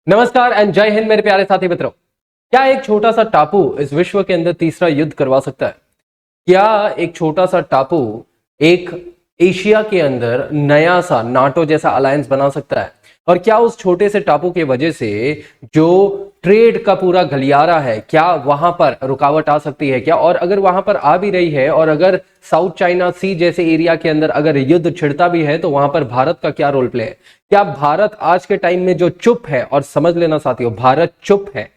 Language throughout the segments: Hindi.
नमस्कार एंड जय हिंद मेरे प्यारे साथी मित्रों। क्या एक छोटा सा टापू इस विश्व के अंदर तीसरा युद्ध करवा सकता है? क्या एक छोटा सा टापू एक एशिया के अंदर नया सा नाटो जैसा अलायंस बना सकता है? और क्या उस छोटे से टापू की वजह से जो ट्रेड का पूरा गलियारा है, क्या वहां पर रुकावट आ सकती है क्या? और अगर वहां पर आ भी रही है और अगर साउथ चाइना सी जैसे एरिया के अंदर अगर युद्ध छिड़ता भी है तो वहां पर भारत का क्या रोल प्ले है? क्या भारत आज के टाइम में जो चुप है, और समझ लेना साथियों, भारत चुप है,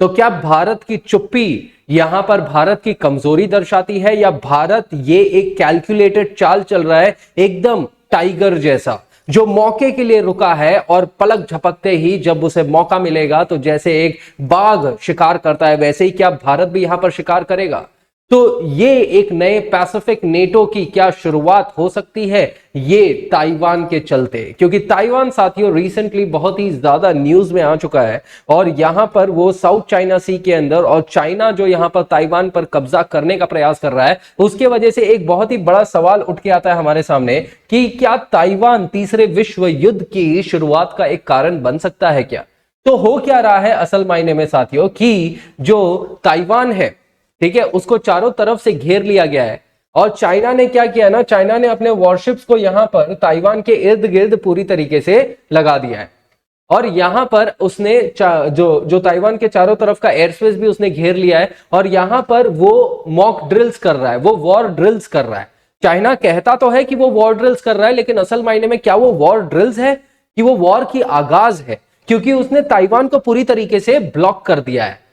तो क्या भारत की चुप्पी यहां पर भारत की कमजोरी दर्शाती है, या भारत ये एक कैलकुलेटेड चाल चल रहा है एकदम टाइगर जैसा, जो मौके के लिए रुका है और पलक झपकते ही जब उसे मौका मिलेगा तो जैसे एक बाघ शिकार करता है वैसे ही क्या भारत भी यहां पर शिकार करेगा? तो ये एक नए पैसिफिक नेटो की क्या शुरुआत हो सकती है ये ताइवान के चलते? क्योंकि ताइवान साथियों रिसेंटली बहुत ही ज्यादा न्यूज में आ चुका है और यहां पर वो साउथ चाइना सी के अंदर, और चाइना जो यहां पर ताइवान पर कब्जा करने का प्रयास कर रहा है, उसके वजह से एक बहुत ही बड़ा सवाल उठ के आता है हमारे सामने कि क्या ताइवान तीसरे विश्व युद्ध की शुरुआत का एक कारण बन सकता है क्या? तो हो क्या रहा है असल मायने में साथियों कि जो ताइवान है, ठीक है, उसको चारों तरफ से घेर लिया गया है और चाइना ने क्या किया ना, चाइना ने अपने वॉरशिप्स को यहां पर ताइवान के इर्द गिर्द पूरी तरीके से लगा दिया है और यहां पर उसने जो ताइवान के चारों तरफ का एयर स्पेस भी उसने घेर लिया है और यहां पर वो मॉक ड्रिल्स कर रहा है, वो वॉर ड्रिल्स कर रहा है। चाइना कहता तो है कि वो वॉर ड्रिल्स कर रहा है, लेकिन असल मायने में क्या वो वॉर ड्रिल्स है कि वो वॉर की आगाज है? क्योंकि उसने ताइवान को पूरी तरीके से ब्लॉक कर दिया है।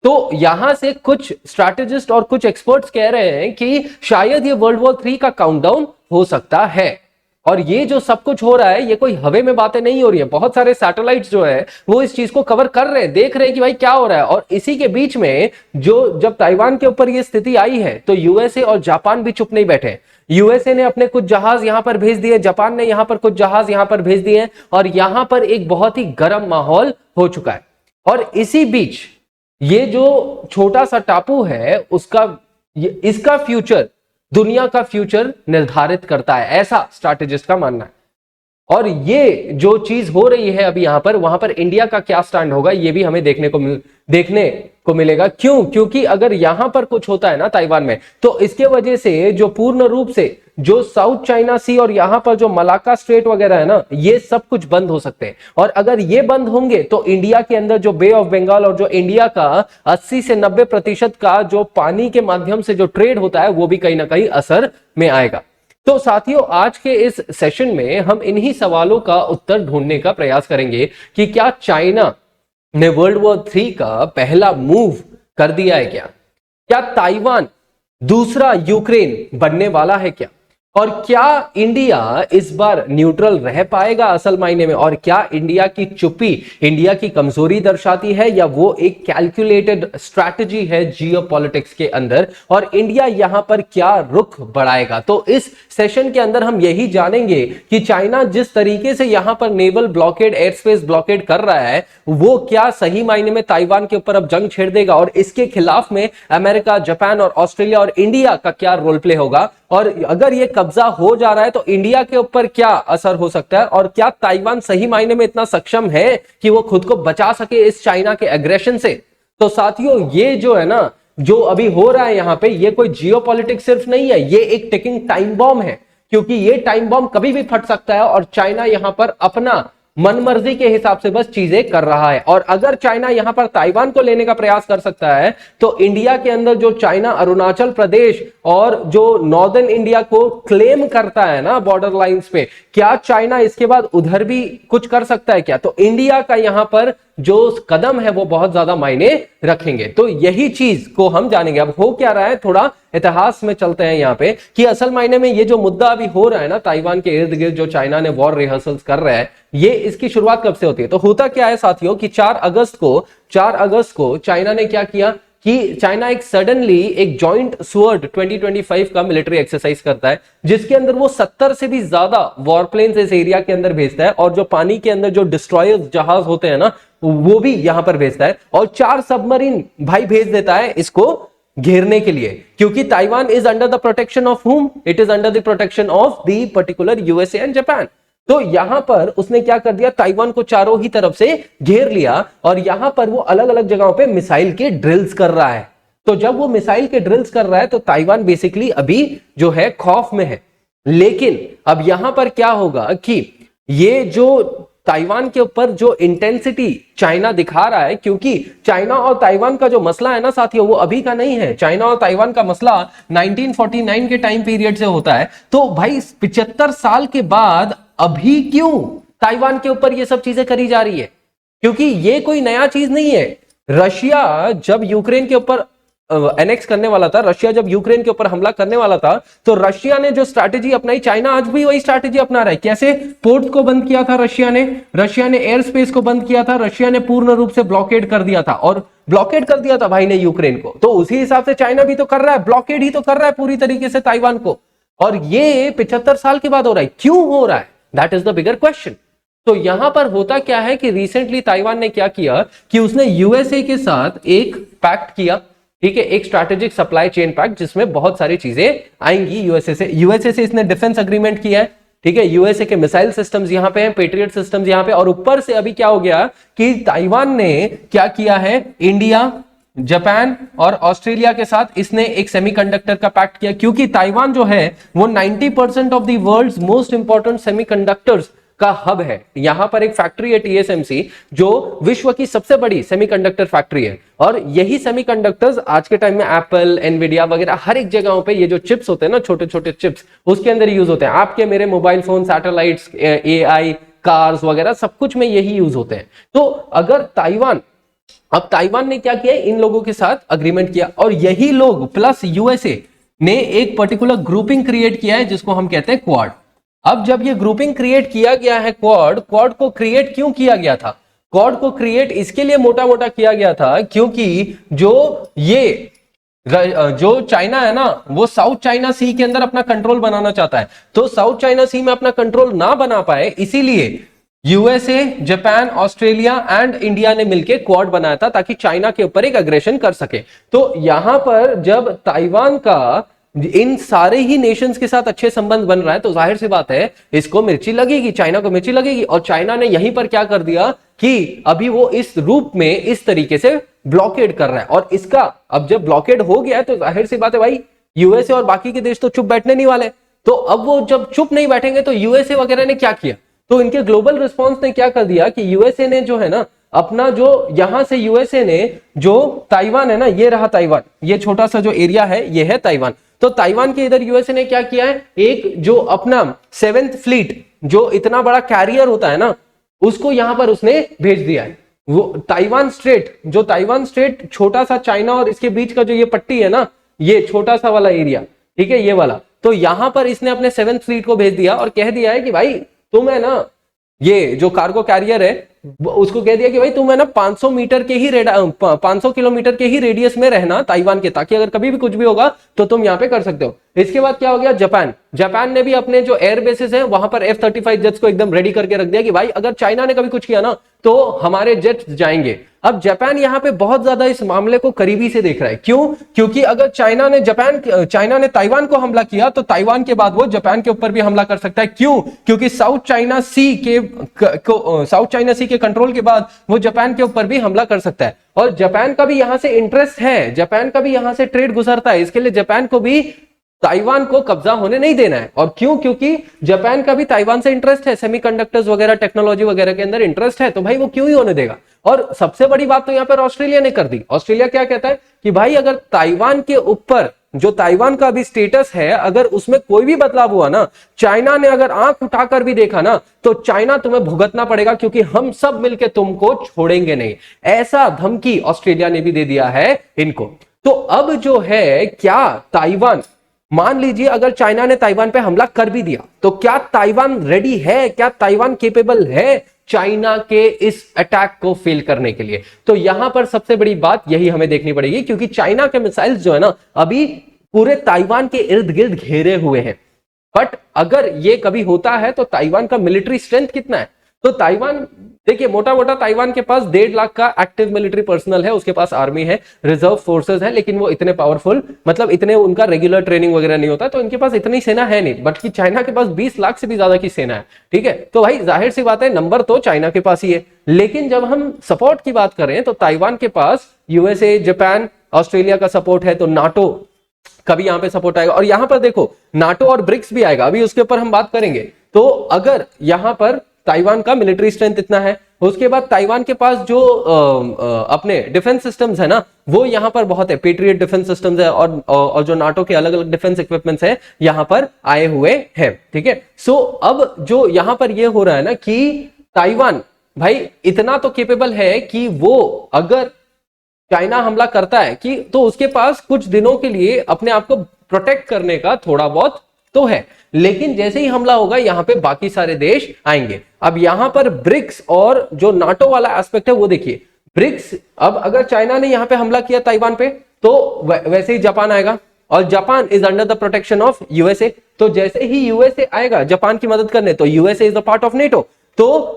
तो यहां से कुछ स्ट्रैटेजिस्ट और कुछ एक्सपर्ट्स कह रहे हैं कि शायद ये वर्ल्ड वॉर 3 का काउंटडाउन हो सकता है। और ये जो सब कुछ हो रहा है ये कोई हवे में बातें नहीं हो रही है, बहुत सारे सैटेलाइट्स जो है वो इस चीज को कवर कर रहे हैं, देख रहे हैं कि भाई क्या हो रहा है। और इसी के बीच में जो जब ताइवान के ऊपर ये स्थिति आई है तो यूएसए और जापान भी चुप नहीं बैठे। यूएसए ने अपने कुछ जहाज यहां पर भेज दिए, जापान ने यहां पर कुछ जहाज यहां पर भेज दिए और यहां पर एक बहुत ही गर्म माहौल हो चुका है। और इसी बीच ये जो छोटा सा टापू है इसका फ्यूचर दुनिया का फ्यूचर निर्धारित करता है, ऐसा स्ट्रैटेजिस्ट का मानना है। और ये जो चीज हो रही है अभी यहां पर, वहां पर इंडिया का क्या स्टैंड होगा ये भी हमें देखने को मिलेगा। क्यों? क्योंकि अगर यहां पर कुछ होता है ना ताइवान में, तो इसके वजह से जो पूर्ण रूप से जो साउथ चाइना सी और यहां पर जो मलाक्का स्ट्रेट वगैरह है ना, ये सब कुछ बंद हो सकते हैं। और अगर ये बंद होंगे तो इंडिया के अंदर जो बे ऑफ बंगाल और जो इंडिया का 80 से 90% का जो पानी के माध्यम से जो ट्रेड होता है वो भी कहीं ना कहीं असर में आएगा। तो साथियों आज के इस सेशन में हम इन्हीं सवालों का उत्तर ढूंढने का प्रयास करेंगे कि क्या चाइना ने वर्ल्ड वॉर 3 का पहला मूव कर दिया है क्या? क्या ताइवान दूसरा यूक्रेन बनने वाला है क्या? और क्या इंडिया इस बार न्यूट्रल रह पाएगा असल मायने में? और क्या इंडिया की चुप्पी इंडिया की कमजोरी दर्शाती है, या वो एक कैलकुलेटेड स्ट्रैटेजी है जियोपॉलिटिक्स के अंदर, और इंडिया यहां पर क्या रुख बढ़ाएगा? तो इस सेशन के अंदर हम यही जानेंगे कि चाइना जिस तरीके से यहां पर naval blockade, air space blockade कर रहा है, वो क्या सही मायने में ताइवान के ऊपर अब जंग छेड़ देगा, और इसके खिलाफ में अमेरिका, जापान और ऑस्ट्रेलिया और इंडिया का क्या रोल प्ले होगा? और अगर ये कब्जा हो जा रहा है तो इंडिया के ऊपर क्या असर हो सकता है? और क्या ताइवान सही मायने में इतना सक्षम है कि वो खुद को बचा सके इस चाइना के एग्रेशन से? तो साथियों ये जो है ना, जो अभी हो रहा है यहां पे, ये कोई जियोपॉलिटिक्स सिर्फ नहीं है, ये एक टिकिंग टाइम बॉम्ब है। क्योंकि ये टाइम बॉम्ब कभी भी फट सकता है और चाइना यहां पर अपना मनमर्जी के हिसाब से बस चीजें कर रहा है। और अगर चाइना यहां पर ताइवान को लेने का प्रयास कर सकता है तो इंडिया के अंदर जो चाइना अरुणाचल प्रदेश और जो नॉर्दर्न इंडिया को क्लेम करता है ना बॉर्डर लाइंस पे, क्या चाइना इसके बाद उधर भी कुछ कर सकता है क्या? तो इंडिया का यहां पर जो कदम है वो बहुत ज्यादा मायने रखेंगे। तो यही चीज को हम जानेंगे। अब हो क्या रहा है, थोड़ा इतिहास में चलते हैं यहां पे कि असल मायने में ये जो मुद्दा अभी हो रहा है ना ताइवान के इर्द गिर्द, जो चाइना ने वॉर रिहर्सल्स कर रहा है, ये इसकी शुरुआत कब से होती है? तो होता क्या है साथियों कि 4 अगस्त को चाइना ने क्या किया कि चाइना एक सडनली एक जॉइंट स्वर्ड 2025 का मिलिट्री एक्सरसाइज करता है, जिसके अंदर वो 70 से भी ज्यादा वॉरप्लेन्स इस एरिया के अंदर भेजता है और जो पानी के अंदर जो डिस्ट्रॉयर्स जहाज होते हैं ना वो भी यहां पर भेजता है, और 4 सबमरीन भाई भेज देता है इसको घेरने के लिए। क्योंकि Taiwan is under the protection of हुम? It is under the protection of the particular USA and Japan. तो यहां पर उसने क्या कर दिया, ताइवान को चारों ही तरफ से घेर लिया और यहां पर वो अलग अलग जगहों पे मिसाइल के ड्रिल्स कर रहा है। तो जब वो मिसाइल के ड्रिल्स कर रहा है तो ताइवान बेसिकली अभी जो है खौफ में है। लेकिन अब यहां पर क्या होगा कि ये जो ताइवान के ऊपर जो इंटेंसिटी चाइना दिखा रहा है, क्योंकि चाइना और ताइवान का जो मसला है ना साथियों, वो अभी का नहीं है। चाइना और ताइवान का मसला 1949 के टाइम पीरियड से होता है। तो भाई 75 साल के बाद अभी क्यों ताइवान के ऊपर ये सब चीजें करी जा रही है? क्योंकि ये कोई नया चीज नहीं है। रशिया जब यूक्रेन के ऊपर एनेक्स करने वाला था, रशिया जब यूक्रेन के ऊपर हमला करने वाला था, तो रशिया ने जो स्ट्रैटेजी अपनाई, चाइना आज भी वही स्ट्रैटेजी अपना रहा है। कैसे? पोर्ट को बंद किया था रशिया ने एयर स्पेस को बंद किया था, रशिया ने पूर्ण रूप से ब्लॉकेड कर दिया था, और ब्लॉकेड कर दिया था भाई ने यूक्रेन को। तो उसी हिसाब से चाइना भी तो कर रहा है, ब्लॉकेड ही तो कर रहा है पूरी तरीके से ताइवान को। और ये 75 साल के बाद हो रहा है। क्यों हो रहा है? That is the bigger question. तो यहां पर होता क्या है कि रिसेंटली ताइवान ने क्या किया कि उसने यूएसए के साथ एक पैक्ट किया, ठीक है, एक स्ट्रैटेजिक सप्लाई चेन पैक्ट, जिसमें बहुत सारी चीजें आएंगी यूएसए से इसने डिफेंस एग्रीमेंट किया है, ठीक है। यूएसए के मिसाइल सिस्टम्स यहां पे हैं, पेट्रियट सिस्टम्स यहां पे, और ऊपर से अभी क्या हो गया कि ताइवान ने क्या किया है, इंडिया, जापान और ऑस्ट्रेलिया के साथ इसने एक सेमीकंडक्टर का पैक्ट किया, क्योंकि ताइवान जो है वो 90% of the world's most important semiconductors का हब है। यहां पर एक फैक्ट्री है टीएसएमसी, जो विश्व की सबसे बड़ी सेमीकंडक्टर फैक्ट्री है, और यही सेमीकंडक्टर्स आज के टाइम में एप्पल, एनवीडिया वगैरह हर एक जगहों पे ये जो चिप्स होते हैं ना, छोटे छोटे चिप्स, उसके अंदर यूज होते हैं। आपके मेरे mobile phone, satellites, AI, cars वगैरह सब कुछ में यही यूज होते हैं। तो अगर अब ताइवान ने क्या किया, इन लोगों के साथ अग्रीमेंट किया, और यही लोग प्लस यूएसए ने एक पर्टिकुलर ग्रुपिंग क्रिएट किया है जिसको हम कहते हैं क्वाड। अब जब ये ग्रुपिंग क्रिएट किया गया है, क्वाड को क्रिएट क्यों किया गया था? क्वाड को क्रिएट इसके लिए मोटा मोटा किया गया था क्योंकि जो चाइना है ना, वो साउथ चाइना सी के अंदर अपना कंट्रोल बनाना चाहता है। तो साउथ चाइना सी में अपना कंट्रोल ना बना पाए, इसीलिए USA, Japan, Australia and India ने मिलकर क्वाड बनाया था, ताकि चाइना के ऊपर एक अग्रेशन कर सके। तो यहां पर जब ताइवान का इन सारे ही नेशंस के साथ अच्छे संबंध बन रहा है, तो जाहिर सी बात है इसको मिर्ची लगेगी, चाइना को मिर्ची लगेगी। और चाइना ने यहीं पर क्या कर दिया कि अभी वो इस रूप में इस तरीके से ब्लॉकेड कर रहा है, और इसका अब जब ब्लॉकेड हो गया है तो जाहिर सी बात है भाई, यूएसए और बाकी के देश तो चुप बैठने नहीं वाले। तो अब वो जब चुप नहीं बैठेंगे तो यूएसए वगैरह ने क्या किया, तो इनके ग्लोबल रिस्पॉन्स ने क्या कर दिया कि यूएसए ने जो है ना, अपना जो यहां से यूएसए ने जो ताइवान है ना, ये रहा ताइवान, ये छोटा सा जो एरिया है ये है ताइवान। तो ताइवान के इधर यूएसए ने क्या किया है, एक जो अपना 7th फ्लीट, जो इतना बड़ा कैरियर होता है ना, उसको यहां पर उसने भेज दिया है। वो ताइवान स्ट्रेट छोटा सा चाइना और इसके बीच का जो ये पट्टी है ना, ये छोटा सा वाला एरिया, ठीक है, ये वाला, तो यहां पर इसने अपने 7th फ्लीट को भेज दिया और कह दिया है कि भाई तुम है ना, ये जो कार्गो कैरियर है उसको कह दिया कि भाई तुम है ना 500 मीटर के ही 500 किलोमीटर के ही रेडियस में रहना ताइवान के, ताकि अगर कभी भी कुछ भी होगा तो तुम यहां पे कर सकते हो। इसके बाद क्या हो गया, जापान ने भी अपने जो एयर बेसिस है वहां पर F-35 जेट्स को एकदम रेडी करके रख दिया कि भाई अगर चाइना ने कभी कुछ किया ना तो हमारे जेट्स जाएंगे। अब जापान यहां पे बहुत ज्यादा इस मामले को करीबी से देख रहा है। क्यों? क्योंकि अगर चाइना ने ताइवान को हमला किया तो ताइवान के बाद वो जापान के ऊपर भी हमला कर सकता है। क्यों? क्योंकि साउथ चाइना सी के कंट्रोल के बाद वो जापान के ऊपर भी हमला कर सकता है। और जापान का भी यहां से इंटरेस्ट है, जापान का भी यहां से ट्रेड गुजरता है, इसके लिए जापान को भी ताइवान को कब्जा होने नहीं देना है। और क्यों? क्योंकि जापान का भी ताइवान से इंटरेस्ट है, सेमीकंडक्टर्स वगैरह, टेक्नोलॉजी वगैरह के अंदर इंटरेस्ट है, तो भाई वो क्यों ही होने देगा। और सबसे बड़ी बात तो यहां पर ऑस्ट्रेलिया ने कर दी। ऑस्ट्रेलिया क्या कहता है कि भाई अगर ताइवान के ऊपर जो ताइवान का अभी स्टेटस है, अगर उसमें कोई भी बदलाव हुआ ना, चाइना ने अगर आंख उठाकर भी देखा ना, तो चाइना तुम्हें भुगतना पड़ेगा, क्योंकि हम सब मिलकर तुमको छोड़ेंगे नहीं। ऐसा धमकी ऑस्ट्रेलिया ने भी दे दिया है इनको। तो अब जो है, क्या ताइवान, मान लीजिए अगर चाइना ने ताइवान पे हमला कर भी दिया, तो क्या ताइवान रेडी है, क्या ताइवान केपेबल है चाइना के इस अटैक को फेल करने के लिए? तो यहां पर सबसे बड़ी बात यही हमें देखनी पड़ेगी, क्योंकि चाइना के मिसाइल्स जो है ना, अभी पूरे ताइवान के इर्द गिर्द घेरे हुए हैं। बट अगर ये कभी होता है तो ताइवान का मिलिट्री स्ट्रेंथ कितना है? तो ताइवान, देखिए मोटा मोटा ताइवान के पास 1.5 लाख का एक्टिव मिलिट्री पर्सनल है, उसके पास आर्मी है, रिजर्व फोर्सेस है, लेकिन वो इतने पावरफुल, मतलब इतने उनका रेगुलर ट्रेनिंग वगैरह नहीं होता, तो इनके पास इतनी सेना है नहीं। बट कि चाइना के पास 20 लाख से भी ज्यादा की सेना है, ठीक है। तो भाई जाहिर सी बात है नंबर तो चाइना के पास ही है। लेकिन जब हम सपोर्ट की बात करें तो ताइवान के पास यूएसए, जापान, ऑस्ट्रेलिया का सपोर्ट है, तो नाटो कभी यहां पे सपोर्ट आएगा। और यहां पर देखो नाटो और ब्रिक्स भी आएगा, अभी उसके ऊपर हम बात करेंगे। तो अगर यहां पर ताइवान का मिलिट्री स्ट्रेंथ इतना है, उसके बाद ताइवान के पास जो अपने डिफेंस सिस्टम्स है ना, वो यहां पर बहुत है, पेट्रियट डिफेंस सिस्टम्स है, और जो नाटो के अलग अलग डिफेंस इक्विपमेंट्स है यहां पर आए हुए हैं, ठीक है। सो अब जो यहां पर ये हो रहा है ना कि ताइवान भाई इतना तो केपेबल है कि वो अगर चाइना हमला करता है कि तो उसके पास कुछ दिनों के लिए अपने आप को प्रोटेक्ट करने का थोड़ा बहुत तो है। लेकिन जैसे ही हमला होगा यहां पे बाकी सारे देश आएंगे। अब यहां पर ब्रिक्स और जो नाटो वाला एस्पेक्ट है वो देखिए, ब्रिक्स, अब अगर चाइना ने यहां पे हमला किया ताइवान पे तो वैसे ही जापान आएगा, और Japan is under the protection of USA. तो जैसे ही यूएसए आएगा जापान की मदद करने, तो USA is the part of NATO, तो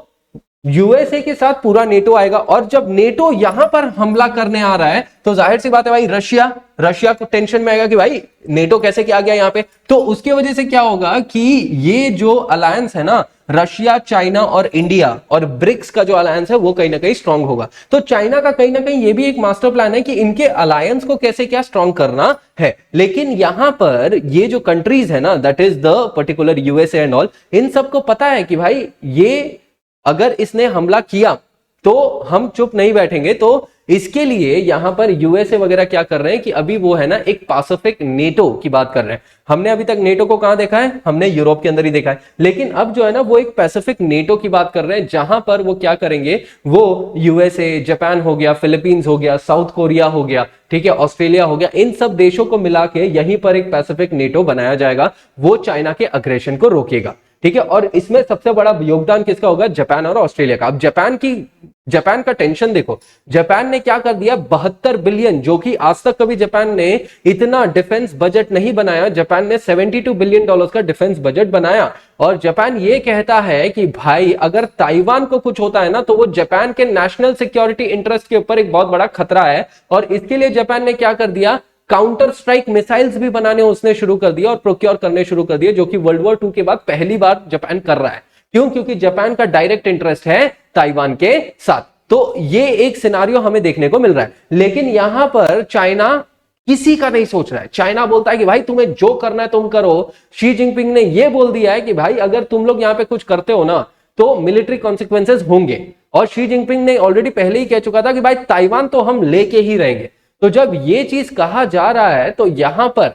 यूएसए के साथ पूरा नेटो आएगा। और जब नेटो यहां पर हमला करने आ रहा है तो जाहिर सी बात है भाई रशिया को टेंशन में आएगा कि भाई नेटो कैसे क्या गया यहां पे। तो उसके वजह से क्या होगा कि ये जो अलायंस है ना, रशिया, चाइना और इंडिया और ब्रिक्स का जो अलायंस है वो कहीं ना कहीं स्ट्रांग होगा। तो चाइना का कहीं ना कहीं ये भी एक मास्टर प्लान है कि इनके अलायंस को कैसे क्या स्ट्रांग करना है। लेकिन यहां पर ये जो कंट्रीज है ना, that is the particular USA and all, इन सबको पता है कि भाई ये अगर इसने हमला किया तो हम चुप नहीं बैठेंगे। तो इसके लिए यहां पर यूएसए वगैरह क्या कर रहे हैं कि अभी वो है ना एक पैसिफिक नेटो की बात कर रहे हैं। हमने अभी तक नेटो को कहां देखा है, हमने यूरोप के अंदर ही देखा है। लेकिन अब जो है ना वो एक पैसिफिक नेटो की बात कर रहे हैं, जहां पर वो क्या करेंगे, वो यूएसए, जापान हो गया, फिलीपींस हो गया, साउथ कोरिया हो गया, ठीक है, ऑस्ट्रेलिया हो गया, इन सब देशों को मिला के यहीं पर एक पैसिफिक नेटो बनाया जाएगा। वो चाइना के अग्रेशन को रोकेगा, ठीक है। और इसमें सबसे बड़ा योगदान किसका होगा, जापान और ऑस्ट्रेलिया का। अब जापान का टेंशन देखो, जापान ने क्या कर दिया, 72 बिलियन, जो कि आज तक कभी जापान ने इतना डिफेंस बजट नहीं बनाया। जापान ने $72 बिलियन का डिफेंस बजट बनाया। और जापान ये कहता है कि भाई अगर ताइवान को कुछ होता है ना तो वो जापान के नेशनल सिक्योरिटी इंटरेस्ट के ऊपर एक बहुत बड़ा खतरा है। और इसके लिए जापान ने क्या कर दिया, काउंटर स्ट्राइक मिसाइल्स भी बनाने उसने शुरू कर दिया और प्रोक्योर करने शुरू कर दिए, जो कि वर्ल्ड वॉर 2 के बाद पहली बार जापान कर रहा है। क्यों? क्योंकि जापान का डायरेक्ट इंटरेस्ट है ताइवान के साथ। तो ये एक सिनारियो हमें देखने को मिल रहा है। लेकिन यहां पर चाइना किसी का नहीं सोच रहा है। चाइना बोलता है कि भाई तुम्हें जो करना है तुम करो। शी जिनपिंग ने यह बोल दिया है कि भाई अगर तुम लोग यहां पे कुछ करते हो ना तो मिलिट्री कॉन्सिक्वेंसेस होंगे। और शी जिनपिंग ने ऑलरेडी पहले ही कह चुका था कि भाई ताइवान तो हम लेके ही रहेंगे। तो जब ये चीज कहा जा रहा है तो यहां पर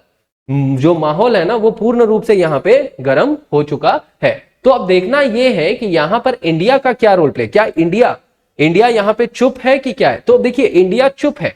जो माहौल है ना वो पूर्ण रूप से यहां पे गर्म हो चुका है। तो अब देखना यह है कि यहां पर इंडिया का क्या रोल प्ले, क्या इंडिया यहां पे चुप है कि क्या है। तो देखिए इंडिया चुप है,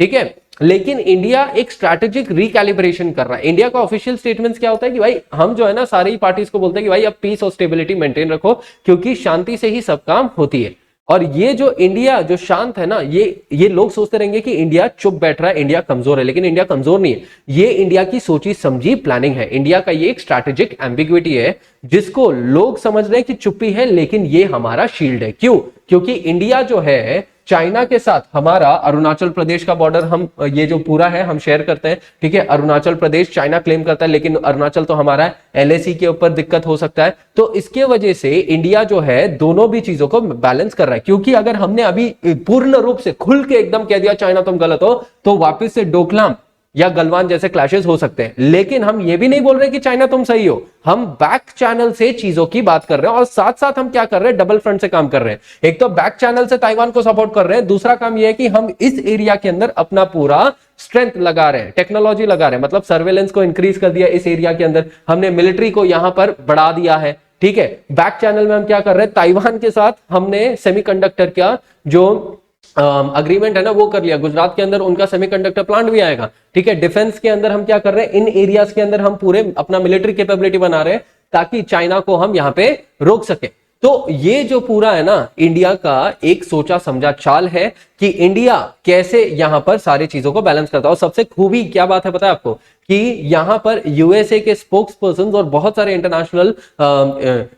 ठीक है, लेकिन इंडिया एक स्ट्रैटेजिक रिकैलिब्रेशन कर रहा है। इंडिया का ऑफिशियल स्टेटमेंट्स क्या होता है कि भाई हम जो है ना सारी पार्टीज को बोलते हैं कि भाई अब पीस और स्टेबिलिटी मेंटेन रखो, क्योंकि शांति से ही सब काम होती है। और ये जो इंडिया जो शांत है ना, ये लोग सोचते रहेंगे कि इंडिया चुप बैठ रहा है, इंडिया कमजोर है, लेकिन इंडिया कमजोर नहीं है। ये इंडिया की सोची समझी प्लानिंग है। इंडिया का ये एक स्ट्रैटेजिक एम्बिग्विटी है जिसको लोग समझ रहे हैं कि चुप्पी है, लेकिन ये हमारा शील्ड है। क्यों? क्योंकि इंडिया जो है चाइना के साथ, हमारा अरुणाचल प्रदेश का बॉर्डर हम ये जो पूरा है हम शेयर करते हैं, ठीक है। अरुणाचल प्रदेश चाइना क्लेम करता है, लेकिन अरुणाचल तो हमारा है, एलएसी के ऊपर दिक्कत हो सकता है। तो इसके वजह से इंडिया जो है दोनों भी चीजों को बैलेंस कर रहा है। क्योंकि अगर हमने अभी पूर्ण रूप से खुल के एकदम कह दिया चाइना तुम गलत हो, तो वापस से डोकलाम या गलवान जैसे क्लैशेस हो सकते हैं। लेकिन हम ये भी नहीं बोल रहे कि चाइना तुम सही हो, हम बैक चैनल से चीजों की बात कर रहे हैं। और साथ साथ हम क्या कर रहे हैं, डबल फ्रंट से काम कर रहे हैं। एक तो बैक चैनल से ताइवान को सपोर्ट कर रहे हैं, दूसरा काम यह है कि हम इस एरिया के अंदर अपना पूरा स्ट्रेंथ लगा रहे हैं, टेक्नोलॉजी लगा रहे हैं। मतलब सर्वेलेंस को इंक्रीज कर दिया इस एरिया के अंदर, हमने मिलिट्री को यहां पर बढ़ा दिया है, ठीक है। बैक चैनल में हम क्या कर रहे हैं, ताइवान के साथ हमने सेमीकंडक्टर का जो अग्रीमेंट है ना वो कर लिया। गुजरात के अंदर उनका सेमीकंडक्टर प्लांट भी आएगा, ठीक है। डिफेंस के अंदर हम क्या कर रहे हैं, इन एरियाज के अंदर हम पूरे अपना मिलिट्री कैपेबिलिटी बना रहे हैं ताकि चाइना को हम यहां पे रोक सके। तो ये जो पूरा है ना इंडिया का एक सोचा समझा चाल है कि इंडिया कैसे यहां पर सारी चीजों को बैलेंस करता है। और सबसे खूबी क्या बात है पता है आपको कि यहां पर यूएसए के स्पोक्स पर्सन और बहुत सारे इंटरनेशनल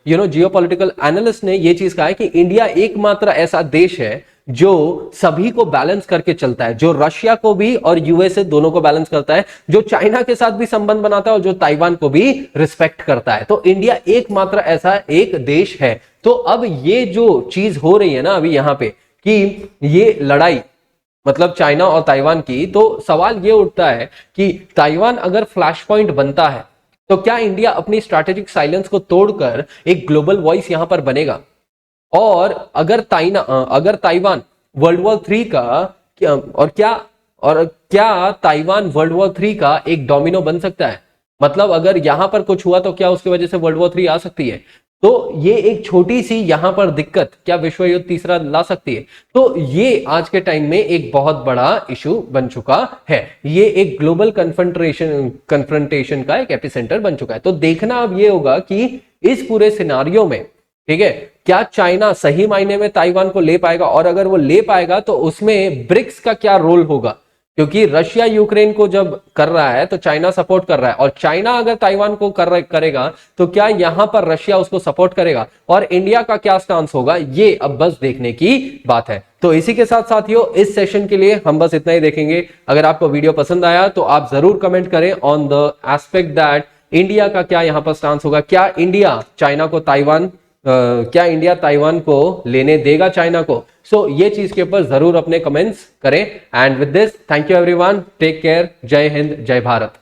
जियोपॉलिटिकल एनालिस्ट ने यह चीज कहा है कि इंडिया एकमात्र ऐसा देश है जो सभी को बैलेंस करके चलता है, जो रशिया को भी और यूएसए दोनों को बैलेंस करता है, जो चाइना के साथ भी संबंध बनाता है और जो ताइवान को भी रिस्पेक्ट करता है। तो इंडिया एकमात्र ऐसा एक देश है। तो अब ये जो चीज हो रही है ना अभी यहां पे कि ये लड़ाई मतलब चाइना और ताइवान की, तो सवाल ये उठता है कि ताइवान अगर फ्लैश पॉइंट बनता है तो क्या इंडिया अपनी स्ट्रैटेजिक साइलेंस को तोड़कर एक ग्लोबल वॉइस यहां पर बनेगा? और अगर ताइवान वर्ल्ड वॉर 3 का क्या ताइवान वर्ल्ड वॉर 3 का एक डोमिनो बन सकता है? मतलब अगर यहां पर कुछ हुआ तो क्या उसकी वजह से वर्ल्ड वॉर 3 आ सकती है? तो ये एक छोटी सी यहां पर दिक्कत क्या विश्व युद्ध तीसरा ला सकती है? तो ये आज के टाइम में एक बहुत बड़ा इशू बन चुका है। ये एक ग्लोबल कन्फ्रंटेशन का एक एपिसेंटर बन चुका है। तो देखना अब ये होगा कि इस पूरे सिनारियो में, ठीक है, क्या चाइना सही मायने में ताइवान को ले पाएगा, और अगर वो ले पाएगा तो उसमें ब्रिक्स का क्या रोल होगा? क्योंकि रशिया यूक्रेन को जब कर रहा है तो चाइना सपोर्ट कर रहा है, और चाइना अगर ताइवान को करेगा तो क्या यहां पर रशिया उसको सपोर्ट करेगा, और इंडिया का क्या स्टांस होगा? ये अब बस देखने की बात है। तो इसी के साथ साथियों इस सेशन के लिए हम बस इतना ही देखेंगे। अगर आपको वीडियो पसंद आया तो आप जरूर कमेंट करें on the aspect that India का क्या यहां पर स्टांस होगा। क्या इंडिया ताइवान को लेने देगा चाइना को? सो ये चीज के ऊपर जरूर अपने कमेंट्स करें। And with this thank you everyone, take care, जय हिंद, जय भारत।